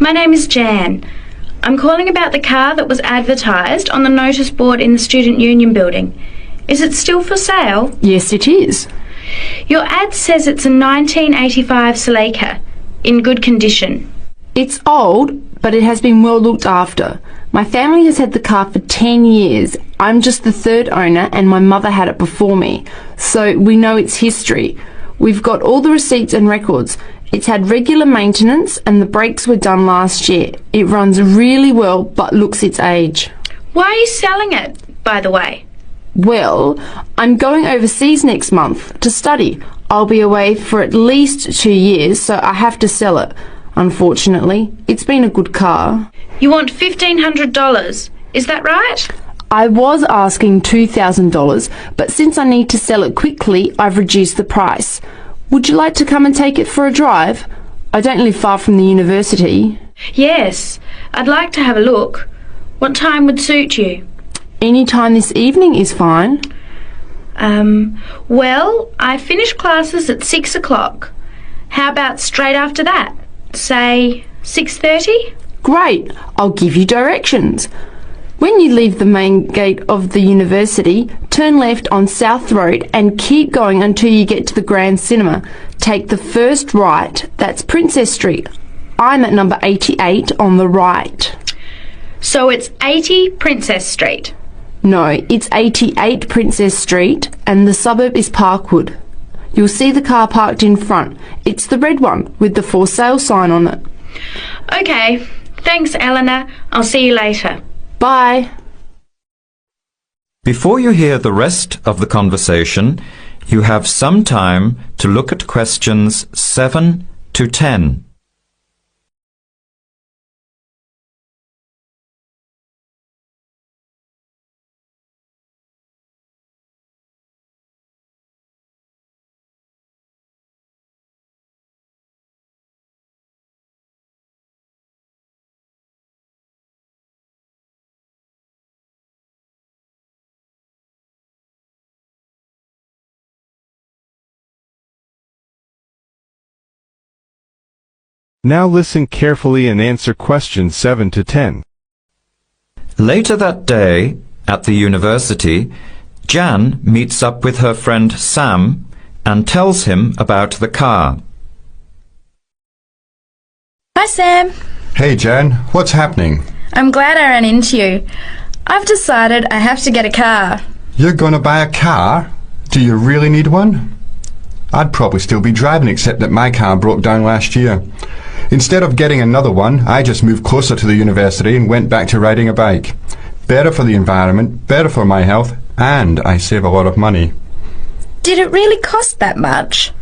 My name is Jan. I'm calling about the car that was advertised on the notice board in the Student Union building. Is it still for sale? Yes, it is. Your ad says it's a 1985 Celica, in good condition. It's old, but it has been well looked after. My family has had the car for 10 years. I'm just the third owner and my mother had it before me, so we know its history. We've got all the receipts and records. It's had regular maintenance and the brakes were done last year. It runs really well but looks its age. Why are you selling it, by the way? Well, I'm going overseas next month to study. I'll be away for at least 2 years, so I have to sell it. Unfortunately, it's been a good car. You want $1,500, is that right? I was asking $2,000, but since I need to sell it quickly, I've reduced the price. Would you like to come and take it for a drive? I don't live far from the university. Yes, I'd like to have a look. What time would suit you? Any time this evening is fine. Well, I finish classes at 6 o'clock. How about straight after that? Say 6:30? Great, I'll give you directions. When you leave the main gate of the university, turn left on South Road and keep going until you get to the Grand Cinema. Take the first right, that's Princess Street. I'm at number 88 on the right. So it's 80 Princess Street? No, it's 88 Princess Street and the suburb is Parkwood. You'll see the car parked in front. It's the red one with the for sale sign on it. Okay, thanks Eleanor. I'll see you later. Bye. Before you hear the rest of the conversation, you have some time to look at questions 7 to 10. Now listen carefully and answer questions 7 to 10. Later that day, at the university, Jan meets up with her friend Sam and tells him about the car. Hi Sam. Hey Jan, what's happening? I'm glad I ran into you. I've decided I have to get a car. You're going to buy a car? Do you really need one? I'd probably still be driving except that my car broke down last year. Instead of getting another one, I just moved closer to the university and went back to riding a bike. Better for the environment, better for my health, and I save a lot of money. Did it really cost that much?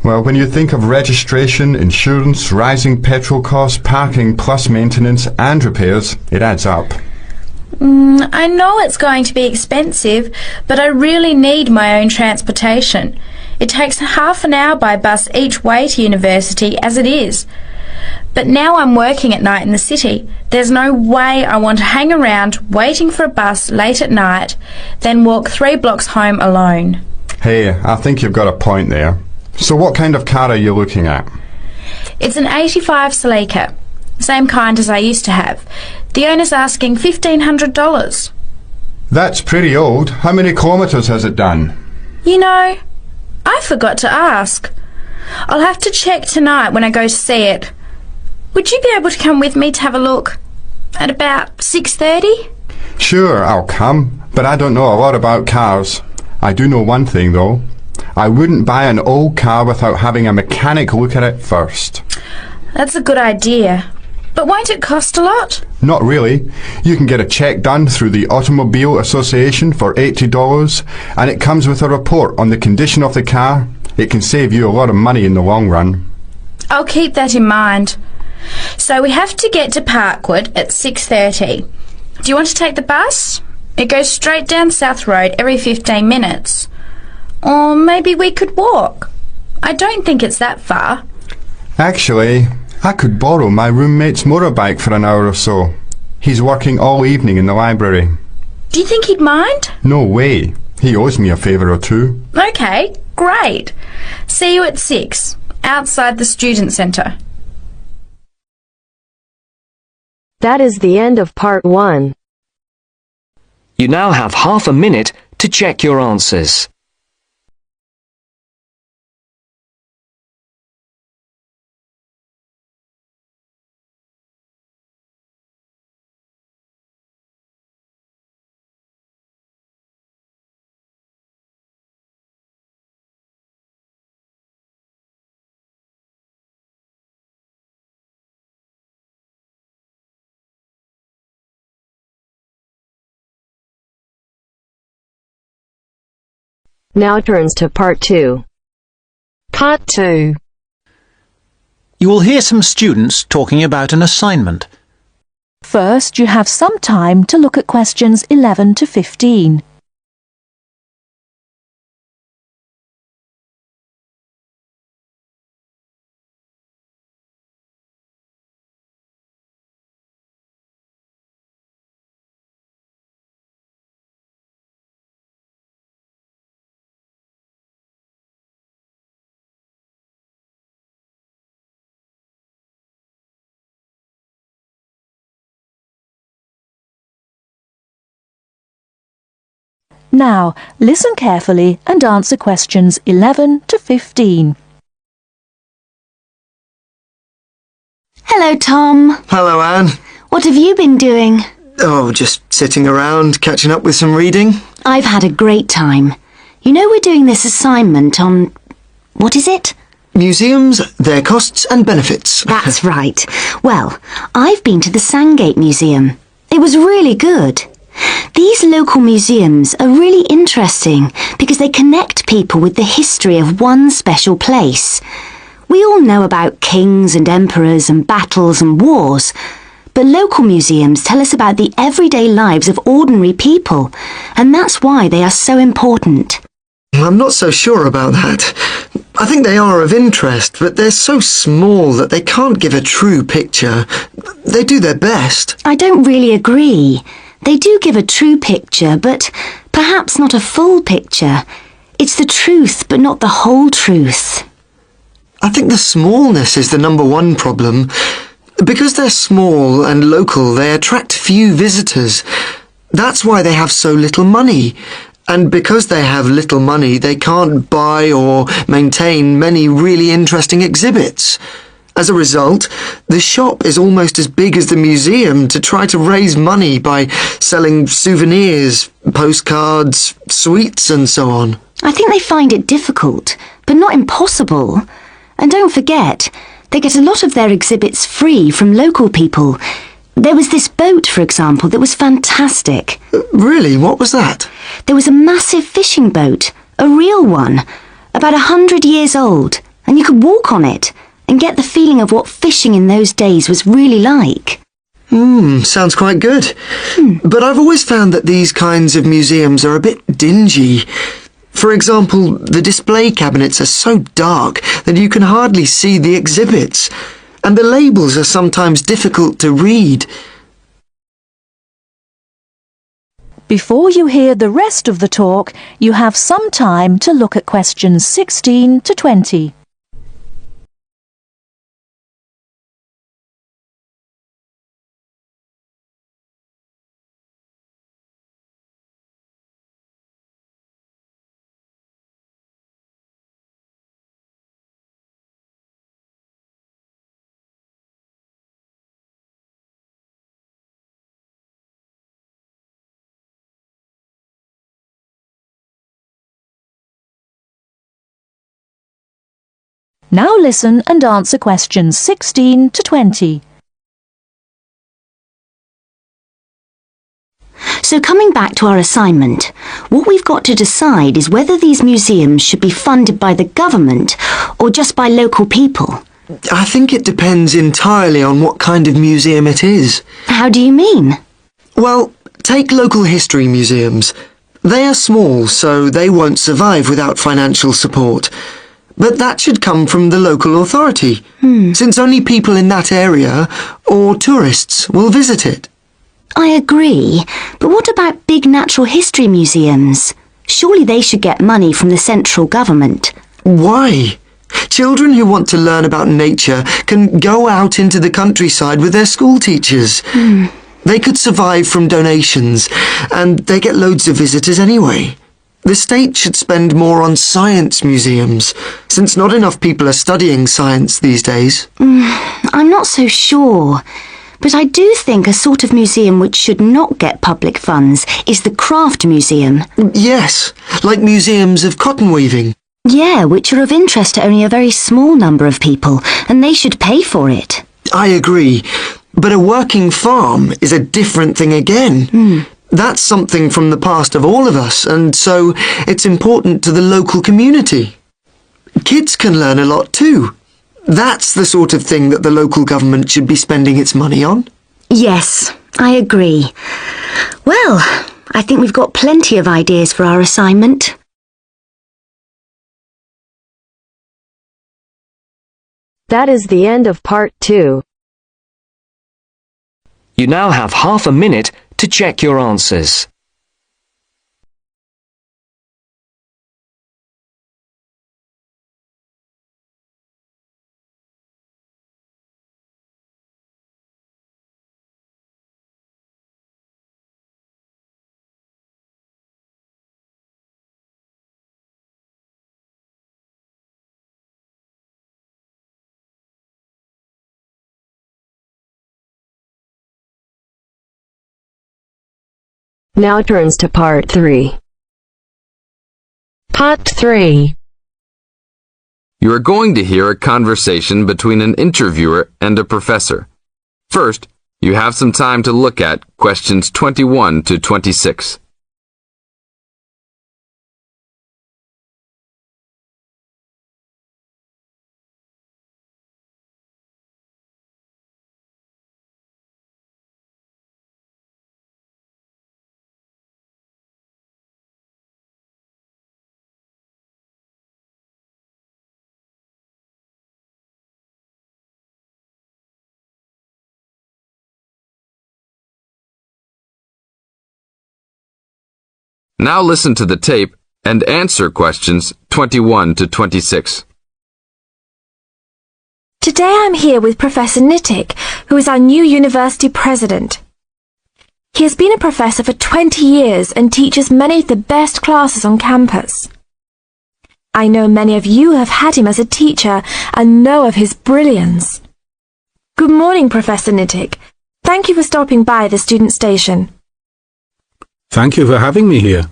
Well, when you think of registration, insurance, rising petrol costs, parking plus maintenance and repairs, it adds up. I know it's going to be expensive, but I really need my own transportation. It takes half an hour by bus each way to university as it is. But now I'm working at night in the city. There's no way I want to hang around waiting for a bus late at night, then walk 3 blocks home alone. Hey, I think you've got a point there. So what kind of car are you looking at? It's an 85 Celica, same kind as I used to have. The owner's asking $1,500. That's pretty old. How many kilometres has it done? You know, I forgot to ask. I'll have to check tonight when I go to see it. Would you be able to come with me to have a look at about 6:30? Sure, I'll come, but I don't know a lot about cars. I do know one thing though. I wouldn't buy an old car without having a mechanic look at it first. That's a good idea. But won't it cost a lot? Not really. You can get a check done through the Automobile Association for $80 and it comes with a report on the condition of the car. It can save you a lot of money in the long run. I'll keep that in mind. So we have to get to Parkwood at 6:30. Do you want to take the bus? It goes straight down South Road every 15 minutes. Or maybe we could walk. I don't think it's that far. Actually, I could borrow my roommate's motorbike for an hour or so. He's working all evening in the library. Do you think he'd mind? No way. He owes me a favour or two. Okay, great. See you at 6, outside the student centre. That is the end of part 1. You now have half a minute to check your answers. Now turns to part 2. Part 2. You will hear some students talking about an assignment. First, you have some time to look at questions 11 to 15. Now, listen carefully and answer questions 11 to 15. Hello, Tom. Hello, Anne. What have you been doing? Oh, just sitting around, catching up with some reading. I've had a great time. You know we're doing this assignment on... what is it? Museums, their costs and benefits. That's right. Well, I've been to the Sandgate Museum. It was really good. These local museums are really interesting because they connect people with the history of one special place. We all know about kings and emperors and battles and wars, but local museums tell us about the everyday lives of ordinary people, and that's why they are so important. I'm not so sure about that. I think they are of interest, but they're so small that they can't give a true picture. They do their best. I don't really agree. They do give a true picture, but perhaps not a full picture. It's the truth, but not the whole truth. I think the smallness is the number one problem. Because they're small and local, they attract few visitors. That's why they have so little money. And because they have little money, they can't buy or maintain many really interesting exhibits. As a result, the shop is almost as big as the museum to try to raise money by selling souvenirs, postcards, sweets and so on. I think they find it difficult, but not impossible. And don't forget, they get a lot of their exhibits free from local people. There was this boat, for example, that was fantastic. Really? What was that? There was a massive fishing boat, a real one, about 100 years old, and you could walk on it and get the feeling of what fishing in those days was really like. Sounds quite good. But I've always found that these kinds of museums are a bit dingy. For example, the display cabinets are so dark that you can hardly see the exhibits, and the labels are sometimes difficult to read. Before you hear the rest of the talk, you have some time to look at questions 16 to 20. Now listen and answer questions 16 to 20. So coming back to our assignment, what we've got to decide is whether these museums should be funded by the government or just by local people. I think it depends entirely on what kind of museum it is. How do you mean? Well, take local history museums. They are small, so they won't survive without financial support. But that should come from the local authority, since only people in that area or tourists will visit it. I agree, but what about big natural history museums? Surely they should get money from the central government. Why? Children who want to learn about nature can go out into the countryside with their school teachers. They could survive from donations, and they get loads of visitors anyway. The state should spend more on science museums, since not enough people are studying science these days. I'm not so sure. But I do think a sort of museum which should not get public funds is the craft museum. Yes, like museums of cotton weaving. Yeah, which are of interest to only a very small number of people, and they should pay for it. I agree, but a working farm is a different thing again. That's something from the past of all of us, and so it's important to the local community. Kids can learn a lot too. That's the sort of thing that the local government should be spending its money on. Yes, I agree. Well, I think we've got plenty of ideas for our assignment. That is the end of part 2. You now have half a minute to check your answers. Now turns to part 3. Part 3. You are going to hear a conversation between an interviewer and a professor. First, you have some time to look at questions 21 to 26. Now listen to the tape and answer questions 21 to 26. Today I'm here with Professor Nittick, who is our new university president. He has been a professor for 20 years and teaches many of the best classes on campus. I know many of you have had him as a teacher and know of his brilliance. Good morning, Professor Nittick. Thank you for stopping by the student station. Thank you for having me here.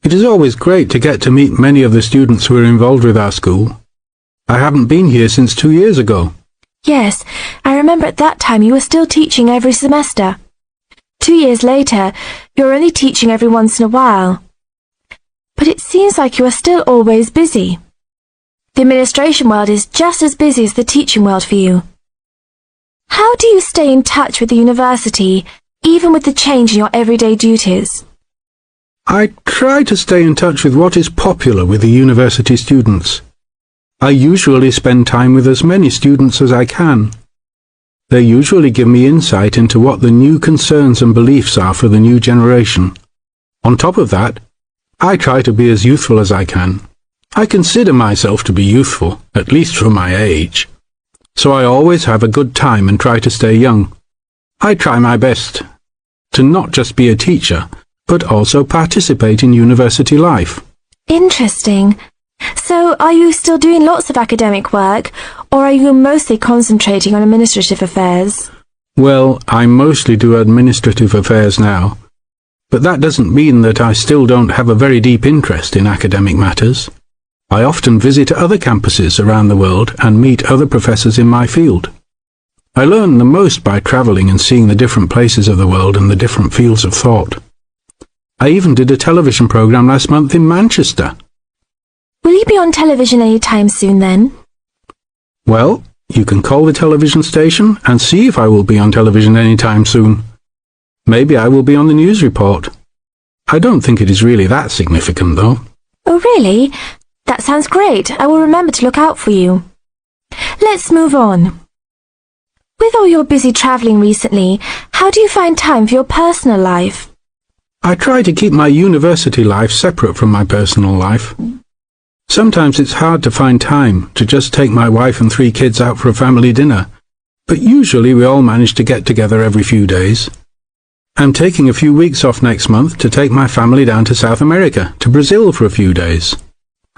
It is always great to get to meet many of the students who are involved with our school. I haven't been here since 2 years ago. Yes, I remember at that time you were still teaching every semester. 2 years later, you're only teaching every once in a while. But it seems like you are still always busy. The administration world is just as busy as the teaching world for you. How do you stay in touch with the university, even with the change in your everyday duties? I try to stay in touch with what is popular with the university students. I usually spend time with as many students as I can. They usually give me insight into what the new concerns and beliefs are for the new generation. On top of that, I try to be as youthful as I can. I consider myself to be youthful, at least for my age. So I always have a good time and try to stay young. I try my best to not just be a teacher, but also participate in university life. Interesting. So, are you still doing lots of academic work, or are you mostly concentrating on administrative affairs? Well, I mostly do administrative affairs now, but that doesn't mean that I still don't have a very deep interest in academic matters. I often visit other campuses around the world and meet other professors in my field. I learn the most by travelling and seeing the different places of the world and the different fields of thought. I even did a television programme last month in Manchester. Will you be on television any time soon then? Well, you can call the television station and see if I will be on television any time soon. Maybe I will be on the news report. I don't think it is really that significant, though. Oh, really? That sounds great. I will remember to look out for you. Let's move on. With all your busy travelling recently, how do you find time for your personal life? I try to keep my university life separate from my personal life. Sometimes it's hard to find time to just take my wife and 3 kids out for a family dinner, but usually we all manage to get together every few days. I'm taking a few weeks off next month to take my family down to South America, to Brazil for a few days.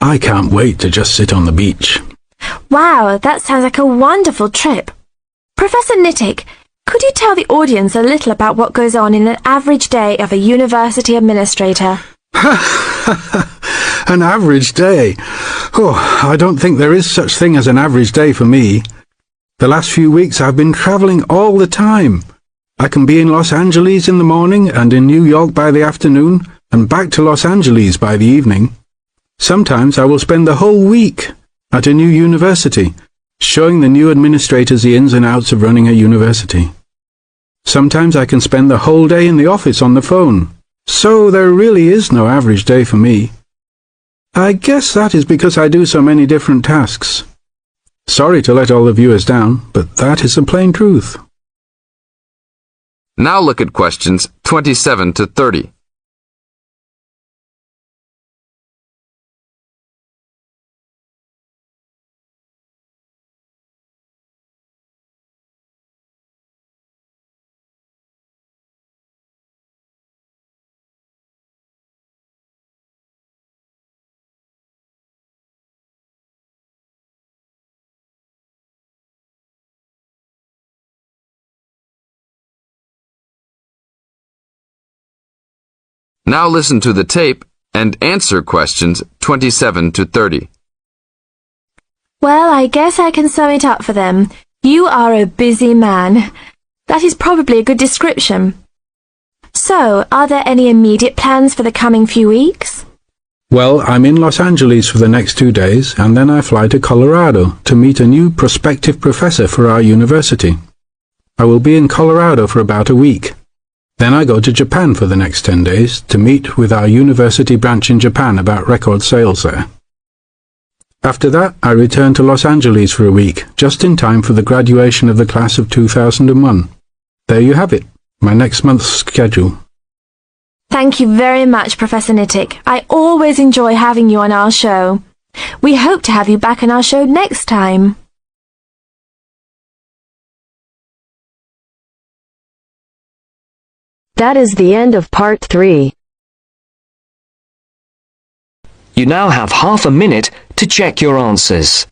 I can't wait to just sit on the beach. Wow, that sounds like a wonderful trip. Professor Nittick, could you tell the audience a little about what goes on in an average day of a university administrator? An average day? Oh, I don't think there is such thing as an average day for me. The last few weeks I've been travelling all the time. I can be in Los Angeles in the morning and in New York by the afternoon and back to Los Angeles by the evening. Sometimes I will spend the whole week at a new university, showing the new administrators the ins and outs of running a university. Sometimes I can spend the whole day in the office on the phone. So there really is no average day for me. I guess that is because I do so many different tasks. Sorry to let all the viewers down, but that is the plain truth. Now look at questions 27 to 30. Now listen to the tape and answer questions 27 to 30. Well, I guess I can sum it up for them. You are a busy man. That is probably a good description. So, are there any immediate plans for the coming few weeks? Well, I'm in Los Angeles for the next 2 days, and then I fly to Colorado to meet a new prospective professor for our university. I will be in Colorado for about a week. Then I go to Japan for the next 10 days to meet with our university branch in Japan about record sales there. After that, I return to Los Angeles for a week, just in time for the graduation of the class of 2001. There you have it, my next month's schedule. Thank you very much, Professor Nittick. I always enjoy having you on our show. We hope to have you back on our show next time. That is the end of part 3. You now have half a minute to check your answers.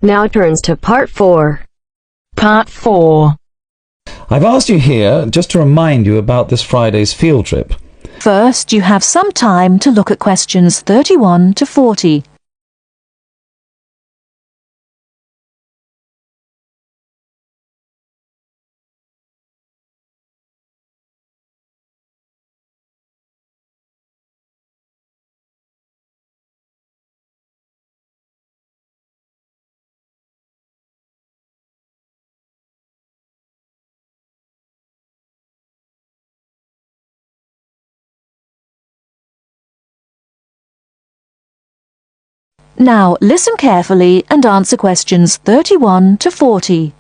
Now turns to part 4. Part 4. I've asked you here just to remind you about this Friday's field trip. First, you have some time to look at questions 31 to 40. Now listen carefully and answer questions 31 to 40.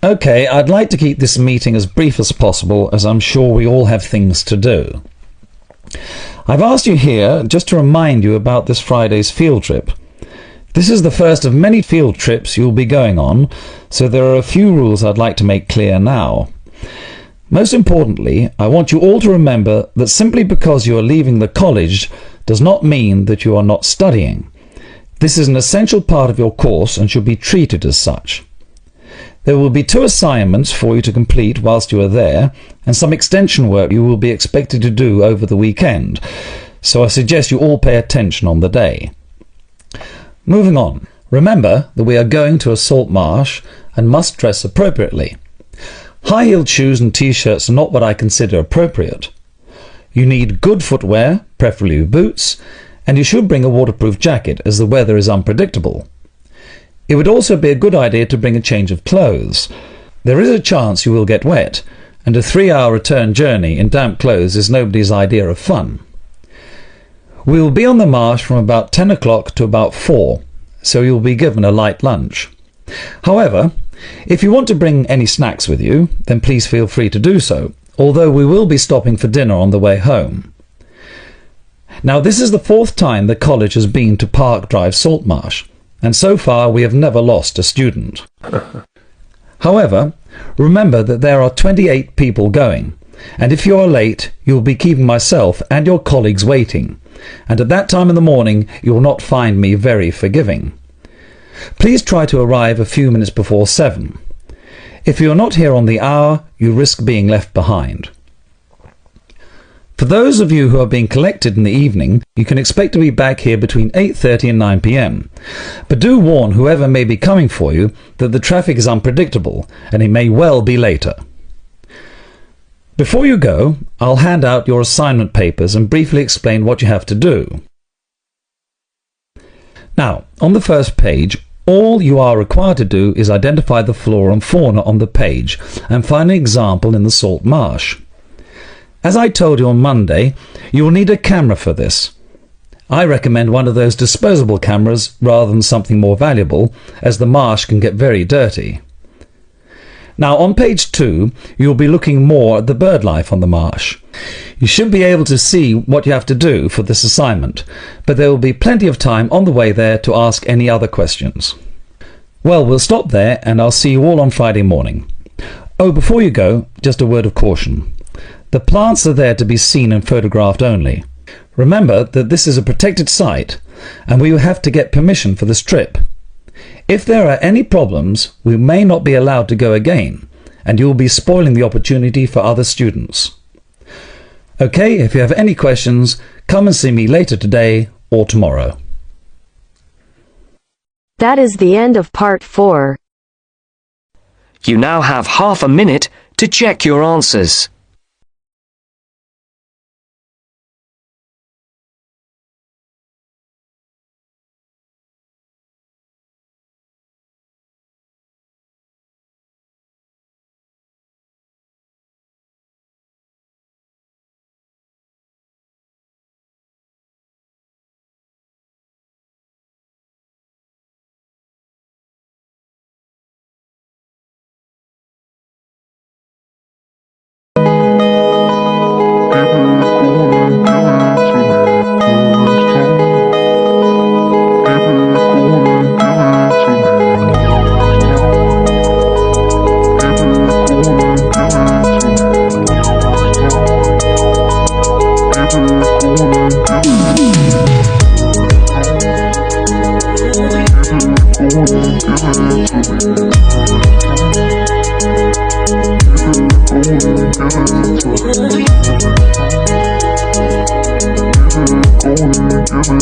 OK, I'd like to keep this meeting as brief as possible, as I'm sure we all have things to do. I've asked you here just to remind you about this Friday's field trip. This is the first of many field trips you'll be going on, so there are a few rules I'd like to make clear now. Most importantly, I want you all to remember that simply because you are leaving the college does not mean that you are not studying. This is an essential part of your course and should be treated as such. There will be 2 assignments for you to complete whilst you are there, and some extension work you will be expected to do over the weekend, so I suggest you all pay attention on the day. Moving on, remember that we are going to a salt marsh and must dress appropriately. High-heeled shoes and t-shirts are not what I consider appropriate. You need good footwear, preferably boots, and you should bring a waterproof jacket as the weather is unpredictable. It would also be a good idea to bring a change of clothes. There is a chance you will get wet, and a 3-hour return journey in damp clothes is nobody's idea of fun. We will be on the marsh from about 10 o'clock to about 4, so you will be given a light lunch. However, if you want to bring any snacks with you, then please feel free to do so, although we will be stopping for dinner on the way home. Now, this is the 4th time the college has been to Park Drive Saltmarsh, and so far we have never lost a student. However, remember that there are 28 people going, and if you are late, you will be keeping myself and your colleagues waiting, and at that time in the morning you will not find me very forgiving. Please try to arrive a few minutes before 7. If you are not here on the hour, you risk being left behind. For those of you who are being collected in the evening, you can expect to be back here between 8:30 and 9 p.m. But do warn whoever may be coming for you that the traffic is unpredictable and it may well be later. Before you go, I'll hand out your assignment papers and briefly explain what you have to do. Now, on the first page, all you are required to do is identify the flora and fauna on the page and find an example in the salt marsh. As I told you on Monday, you will need a camera for this. I recommend one of those disposable cameras rather than something more valuable, as the marsh can get very dirty. Now, on page 2, you will be looking more at the bird life on the marsh. You should be able to see what you have to do for this assignment, but there will be plenty of time on the way there to ask any other questions. Well, we'll stop there, and I'll see you all on Friday morning. Oh, before you go, just a word of caution. The plants are there to be seen and photographed only. Remember that this is a protected site, and we will have to get permission for this trip. If there are any problems, we may not be allowed to go again, and you will be spoiling the opportunity for other students. Okay, if you have any questions, come and see me later today or tomorrow. That is the end of part 4. You now have half a minute to check your answers. Give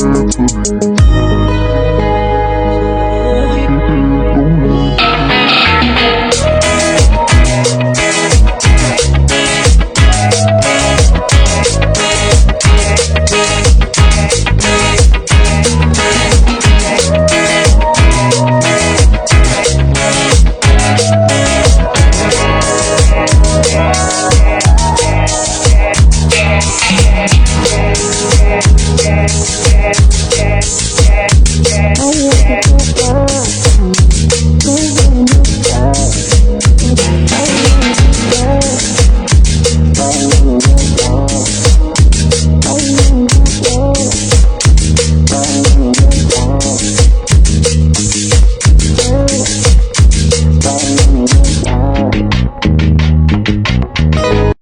it to me.